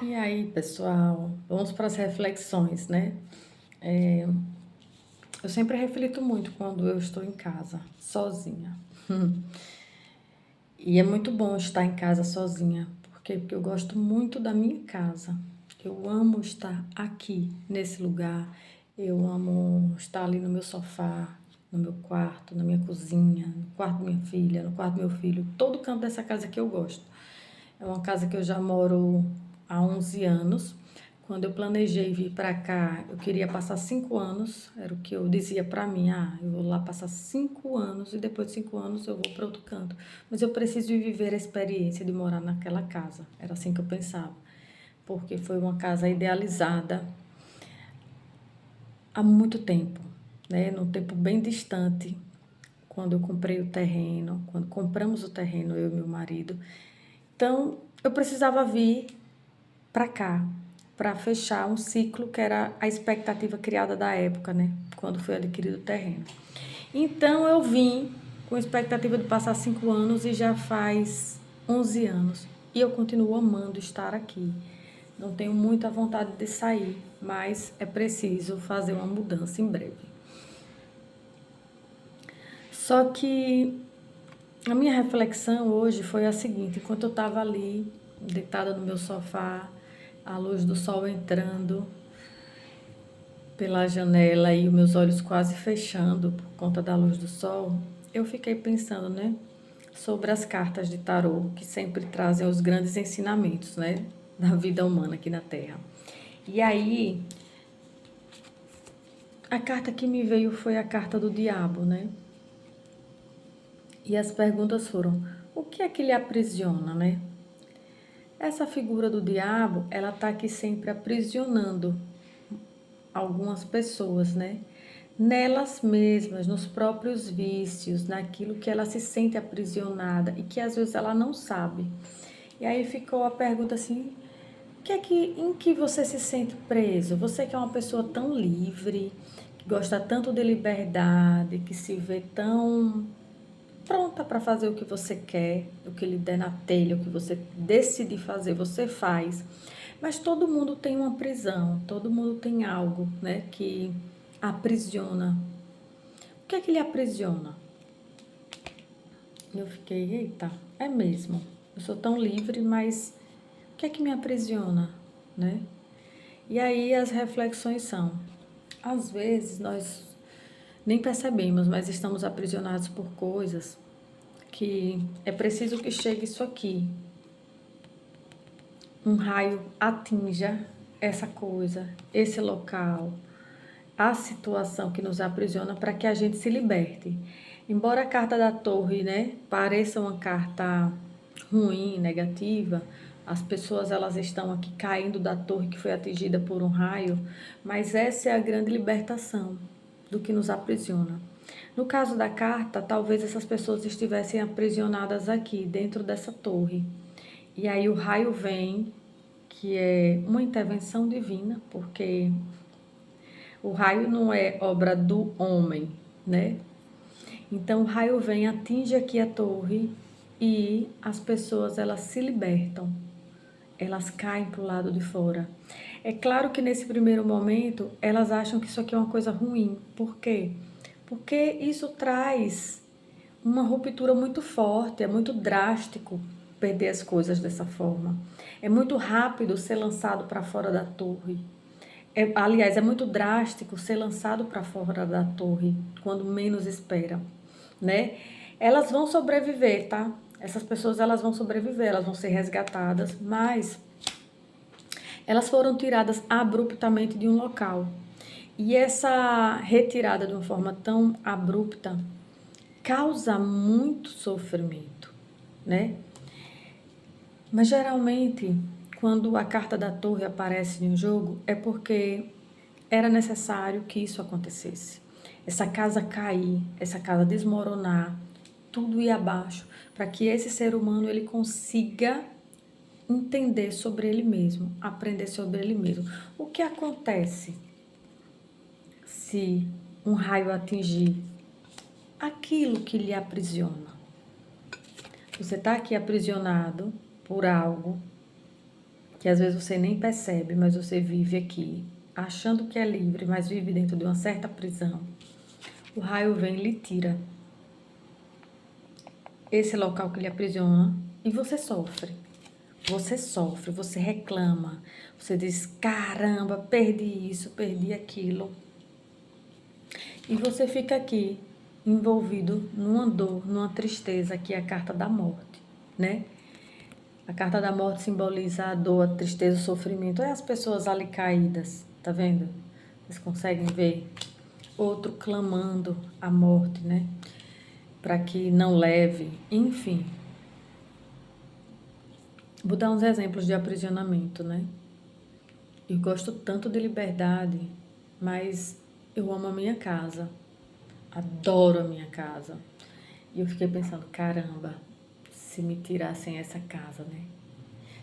E aí, pessoal, vamos para as reflexões, né? É, eu sempre reflito muito quando eu estou em casa, sozinha. E é muito bom estar em casa sozinha. Por quê? Porque eu gosto muito da minha casa. Eu amo estar aqui, nesse lugar. Eu amo estar ali no meu sofá, no meu quarto, na minha cozinha, no quarto da minha filha, no quarto do meu filho. Todo canto dessa casa que eu gosto. É uma casa que eu já moro há 11 anos. Quando eu planejei vir para cá, eu queria passar 5 anos, era o que eu dizia para mim, eu vou lá passar 5 anos e depois de 5 anos eu vou para outro canto. Mas eu preciso viver a experiência de morar naquela casa, era assim que eu pensava, porque foi uma casa idealizada há muito tempo, né? Num tempo bem distante, quando eu comprei o terreno, quando compramos o terreno, eu e meu marido. Então, eu precisava vir para cá, para fechar um ciclo que era a expectativa criada da época, né? Quando foi adquirido o terreno. Então eu vim com a expectativa de passar 5 anos e já faz 11 anos. E eu continuo amando estar aqui. Não tenho muita vontade de sair, mas é preciso fazer uma mudança em breve. Só que a minha reflexão hoje foi a seguinte: enquanto eu estava ali, deitada no meu sofá, a luz do sol entrando pela janela e os meus olhos quase fechando por conta da luz do sol, eu fiquei pensando, né, sobre as cartas de tarô, que sempre trazem os grandes ensinamentos, né, da vida humana aqui na Terra. E aí, a carta que me veio foi a carta do diabo, né? E as perguntas foram: o que é que lhe aprisiona, né? Essa figura do diabo, ela tá aqui sempre aprisionando algumas pessoas, né? Nelas mesmas, nos próprios vícios, naquilo que ela se sente aprisionada e que às vezes ela não sabe. E aí ficou a pergunta assim: em que você se sente preso? Você que é uma pessoa tão livre, que gosta tanto de liberdade, que se vê tão pronta para fazer o que você quer, o que lhe der na telha, o que você decidir fazer, você faz. Mas todo mundo tem uma prisão, todo mundo tem algo, né, que aprisiona. O que é que lhe aprisiona? Eu fiquei, eita, é mesmo. Eu sou tão livre, mas o que é que me aprisiona, né? E aí as reflexões são: às vezes nós nem percebemos, mas estamos aprisionados por coisas que é preciso que chegue isso aqui, um raio atinja essa coisa, esse local, a situação que nos aprisiona para que a gente se liberte. Embora a carta da torre, né, pareça uma carta ruim, negativa, as pessoas elas estão aqui caindo da torre que foi atingida por um raio, mas essa é a grande libertação do que nos aprisiona. No caso da carta, talvez essas pessoas estivessem aprisionadas aqui, dentro dessa torre. E aí o raio vem, que é uma intervenção divina, porque o raio não é obra do homem, né? Então o raio vem, atinge aqui a torre e as pessoas elas se libertam, elas caem para o lado de fora. É claro que nesse primeiro momento elas acham que isso aqui é uma coisa ruim. Por quê? Porque isso traz uma ruptura muito forte, é muito drástico perder as coisas dessa forma. É muito rápido ser lançado para fora da torre. Aliás, é muito drástico ser lançado para fora da torre quando menos espera, né? Elas vão sobreviver, tá? Essas pessoas elas vão sobreviver, elas vão ser resgatadas, mas elas foram tiradas abruptamente de um local. E essa retirada de uma forma tão abrupta causa muito sofrimento, né? Mas geralmente, quando a carta da torre aparece em um jogo, é porque era necessário que isso acontecesse. Essa casa cair, essa casa desmoronar, tudo ir abaixo, para que esse ser humano ele consiga entender sobre ele mesmo, aprender sobre ele mesmo. O que acontece se um raio atingir aquilo que lhe aprisiona? Você está aqui aprisionado por algo que às vezes você nem percebe, mas você vive aqui, achando que é livre, mas vive dentro de uma certa prisão, o raio vem e lhe tira esse local que lhe aprisiona e você sofre. Você sofre, você reclama, você diz, caramba, perdi isso, perdi aquilo. E você fica aqui, envolvido numa dor, numa tristeza, que é a carta da morte, né? A carta da morte simboliza a dor, a tristeza, o sofrimento. É as pessoas ali caídas, tá vendo? Vocês conseguem ver? Outro clamando a morte, né? Para que não leve, enfim. Vou dar uns exemplos de aprisionamento, né? Eu gosto tanto de liberdade, mas eu amo a minha casa. Adoro a minha casa. E eu fiquei pensando, caramba, se me tirassem essa casa, né?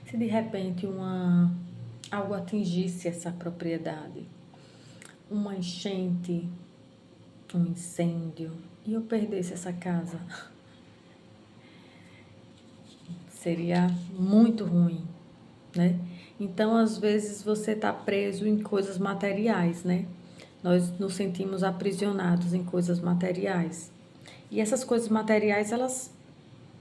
Se de repente algo atingisse essa propriedade, uma enchente, um incêndio, e eu perdesse essa casa, seria muito ruim, né? Então, às vezes, você está preso em coisas materiais, né? Nós nos sentimos aprisionados em coisas materiais. E essas coisas materiais, elas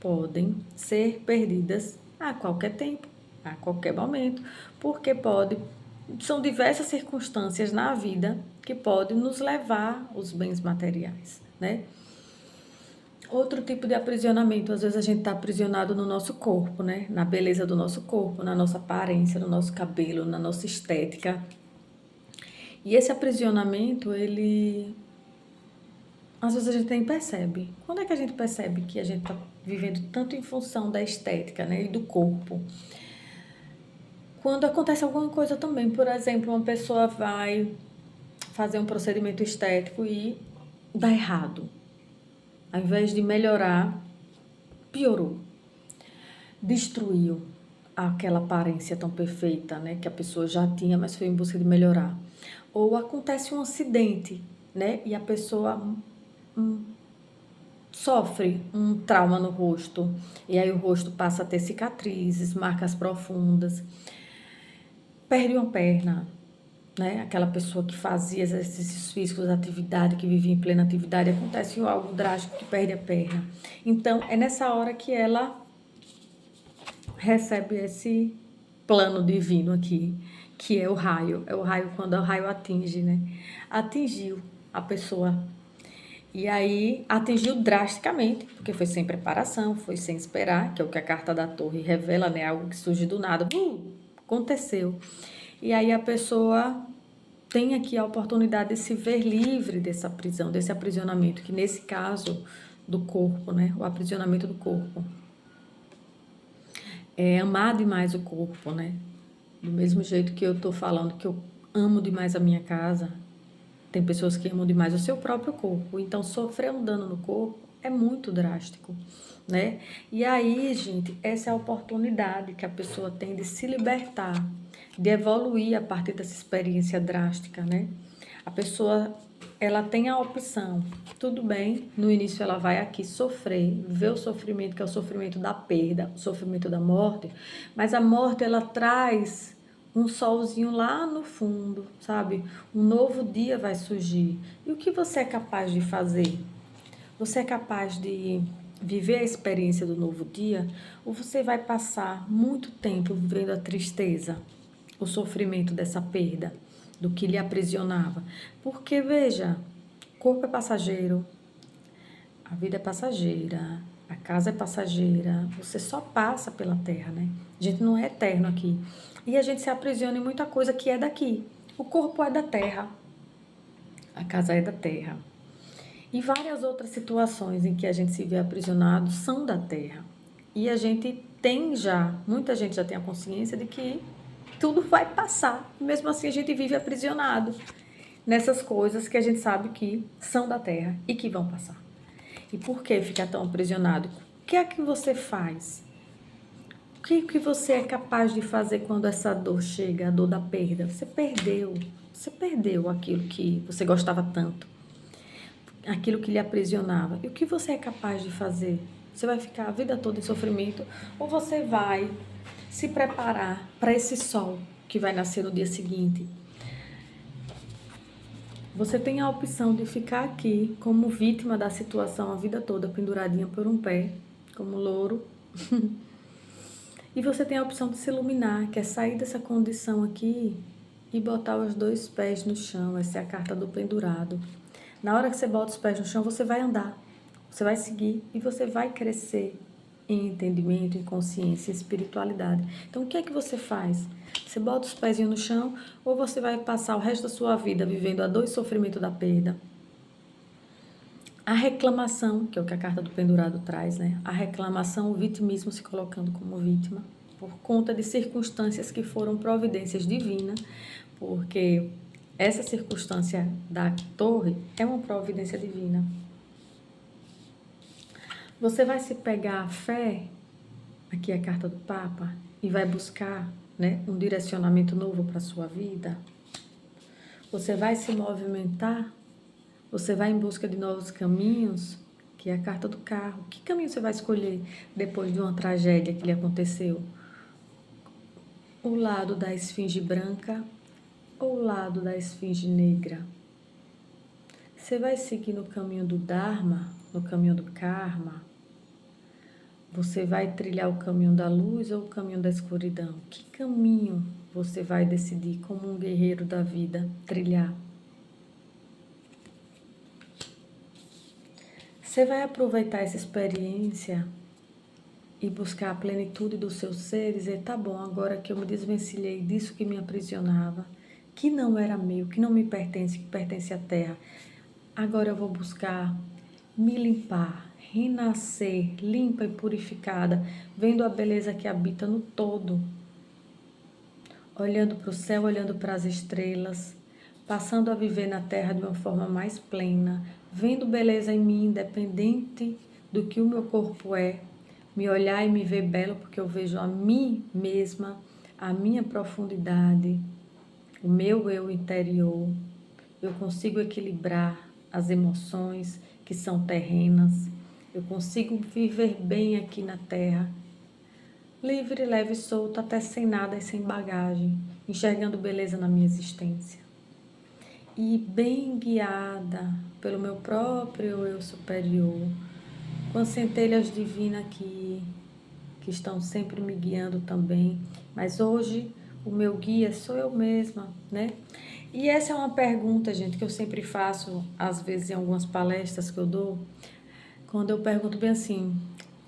podem ser perdidas a qualquer tempo, a qualquer momento, porque são diversas circunstâncias na vida que podem nos levar aos bens materiais, né? Outro tipo de aprisionamento, às vezes a gente está aprisionado no nosso corpo, né? Na beleza do nosso corpo, na nossa aparência, no nosso cabelo, na nossa estética. E esse aprisionamento, às vezes a gente nem percebe. Quando é que a gente percebe que a gente está vivendo tanto em função da estética, né? E do corpo? Quando acontece alguma coisa também, por exemplo, uma pessoa vai fazer um procedimento estético e dá errado. Ao invés de melhorar, piorou. Destruiu aquela aparência tão perfeita, né, que a pessoa já tinha, mas foi em busca de melhorar. Ou acontece um acidente, né, e a pessoa sofre um trauma no rosto, e aí o rosto passa a ter cicatrizes, marcas profundas, perde uma perna, né, aquela pessoa que fazia exercícios físicos, atividade, que vivia em plena atividade, acontece algo drástico que perde a perna. Então, é nessa hora que ela recebe esse plano divino aqui, que é o raio. É o raio quando o raio atinge, né? Atingiu a pessoa. E aí atingiu drasticamente, porque foi sem preparação, foi sem esperar, que é o que a carta da torre revela, né? Algo que surge do nada. Aconteceu. E aí a pessoa tem aqui a oportunidade de se ver livre dessa prisão, desse aprisionamento, que nesse caso do corpo, né? O aprisionamento do corpo. É amar demais o corpo, né? Do mesmo jeito que eu tô falando que eu amo demais a minha casa, tem pessoas que amam demais o seu próprio corpo. Então, sofrer um dano no corpo é muito drástico, né? E aí, gente, essa é a oportunidade que a pessoa tem de se libertar, de evoluir a partir dessa experiência drástica, né? A pessoa, ela tem a opção, tudo bem, no início ela vai aqui sofrer, ver o sofrimento, que é o sofrimento da perda, o sofrimento da morte, mas a morte, ela traz um solzinho lá no fundo, sabe? Um novo dia vai surgir. E o que você é capaz de fazer? Você é capaz de viver a experiência do novo dia? Ou você vai passar muito tempo vivendo a tristeza, o sofrimento dessa perda, do que lhe aprisionava? Porque, veja, o corpo é passageiro, a vida é passageira, a casa é passageira, você só passa pela terra, né? A gente não é eterno aqui. E a gente se aprisiona em muita coisa que é daqui. O corpo é da terra, a casa é da terra. E várias outras situações em que a gente se vê aprisionado são da terra. E a gente tem já, muita gente já tem a consciência de que tudo vai passar. Mesmo assim, a gente vive aprisionado nessas coisas que a gente sabe que são da terra e que vão passar. E por que ficar tão aprisionado? O que é que você faz? O que você é capaz de fazer quando essa dor chega, a dor da perda? Você perdeu aquilo que você gostava tanto, aquilo que lhe aprisionava. E o que você é capaz de fazer? Você vai ficar a vida toda em sofrimento ou você vai se preparar para esse sol que vai nascer no dia seguinte. Você tem a opção de ficar aqui como vítima da situação a vida toda, penduradinha por um pé, como louro. E você tem a opção de se iluminar, que é sair dessa condição aqui e botar os 2 pés no chão. Essa é a carta do pendurado. Na hora que você bota os pés no chão, você vai andar, você vai seguir e você vai crescer em entendimento, em consciência, em espiritualidade. Então, o que é que você faz? Você bota os pezinhos no chão ou você vai passar o resto da sua vida vivendo a dor e sofrimento da perda? A reclamação, que é o que a carta do pendurado traz, né? A reclamação, o vitimismo, se colocando como vítima, por conta de circunstâncias que foram providências divinas, porque essa circunstância da torre é uma providência divina. Você vai se pegar a fé, aqui é a carta do Papa, e vai buscar, né, um direcionamento novo para a sua vida. Você vai se movimentar. Você vai em busca de novos caminhos, que é a carta do carro. Que caminho você vai escolher depois de uma tragédia que lhe aconteceu? O lado da esfinge branca ou o lado da esfinge negra? Você vai seguir no caminho do Dharma, no caminho do Karma? Você vai trilhar o caminho da luz ou o caminho da escuridão? Que caminho você vai decidir como um guerreiro da vida trilhar? Você vai aproveitar essa experiência e buscar a plenitude do seu ser e dizer, tá bom, agora que eu me desvencilhei disso que me aprisionava, que não era meu, que não me pertence, que pertence à terra, agora eu vou buscar me limpar, renascer, limpa e purificada, vendo a beleza que habita no todo, olhando para o céu, olhando para as estrelas, passando a viver na terra de uma forma mais plena, vendo beleza em mim, independente do que o meu corpo é, me olhar e me ver belo, porque eu vejo a mim mesma, a minha profundidade, o meu eu interior. Eu consigo equilibrar as emoções que são terrenas, eu consigo viver bem aqui na terra, livre, leve e solto, até sem nada e sem bagagem, enxergando beleza na minha existência. E bem guiada pelo meu próprio eu superior, com as centelhas divinas que estão sempre me guiando também. Mas hoje o meu guia sou eu mesma, né? E essa é uma pergunta, gente, que eu sempre faço, às vezes em algumas palestras que eu dou, quando eu pergunto bem assim,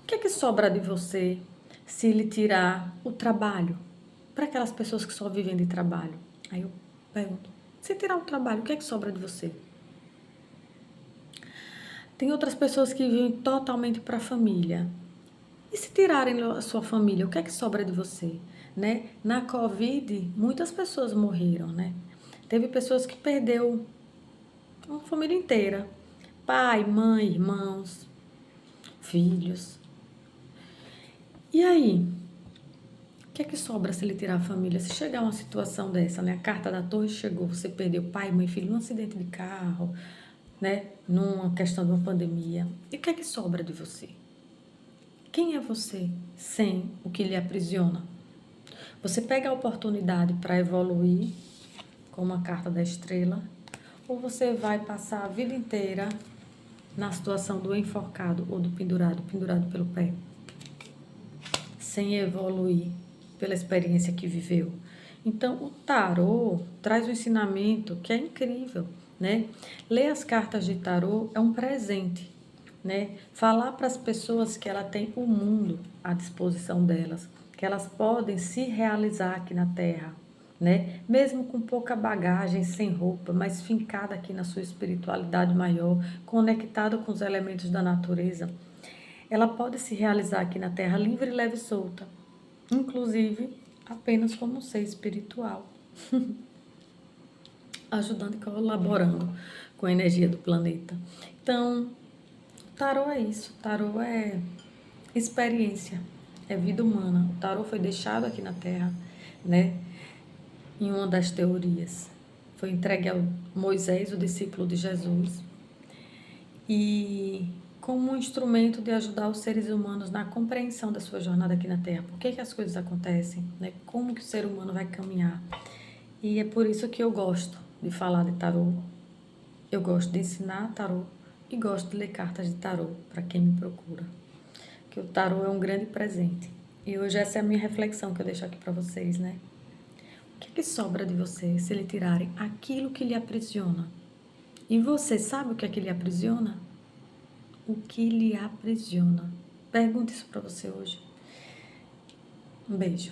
o que é que sobra de você se lhe tirar o trabalho? Para aquelas pessoas que só vivem de trabalho. Aí eu pergunto, se tirar o trabalho, o que é que sobra de você? Tem outras pessoas que vivem totalmente para a família. E se tirarem a sua família, o que é que sobra de você? Né? Na Covid, muitas pessoas morreram, né? Teve pessoas que perdeu uma família inteira. Pai, mãe, irmãos, filhos. E aí? O que é que sobra se ele tirar a família? Se chegar uma situação dessa, né? A carta da torre chegou, você perdeu pai, mãe, filho num acidente de carro, né? Numa questão de uma pandemia. E o que é que sobra de você? Quem é você sem o que lhe aprisiona? Você pega a oportunidade para evoluir, como a carta da estrela, ou você vai passar a vida inteira na situação do enforcado ou do pendurado, pendurado pelo pé, sem evoluir pela experiência que viveu. Então, o tarô traz um ensinamento que é incrível, né? Ler as cartas de tarô é um presente, né? Falar para as pessoas que ela tem o mundo à disposição delas, que elas podem se realizar aqui na Terra, né? Mesmo com pouca bagagem, sem roupa, mas fincada aqui na sua espiritualidade maior, conectada com os elementos da natureza, ela pode se realizar aqui na Terra livre, leve e solta, inclusive apenas como um ser espiritual, ajudando e colaborando com a energia do planeta. Então, tarô é isso, tarô é experiência, é vida humana. O tarô foi deixado aqui na Terra, né? Em uma das teorias. Foi entregue a Moisés, o discípulo de Jesus. E como um instrumento de ajudar os seres humanos na compreensão da sua jornada aqui na Terra. Por que que as coisas acontecem, né? Como que o ser humano vai caminhar. E é por isso que eu gosto de falar de tarô. Eu gosto de ensinar tarô e gosto de ler cartas de tarô para quem me procura. Que o tarô é um grande presente. E hoje essa é a minha reflexão que eu deixo aqui para vocês, né? O que é que sobra de você se lhe tirarem aquilo que lhe aprisiona? E você sabe o que é que lhe aprisiona? O que lhe aprisiona? Pergunte isso para você hoje. Um beijo.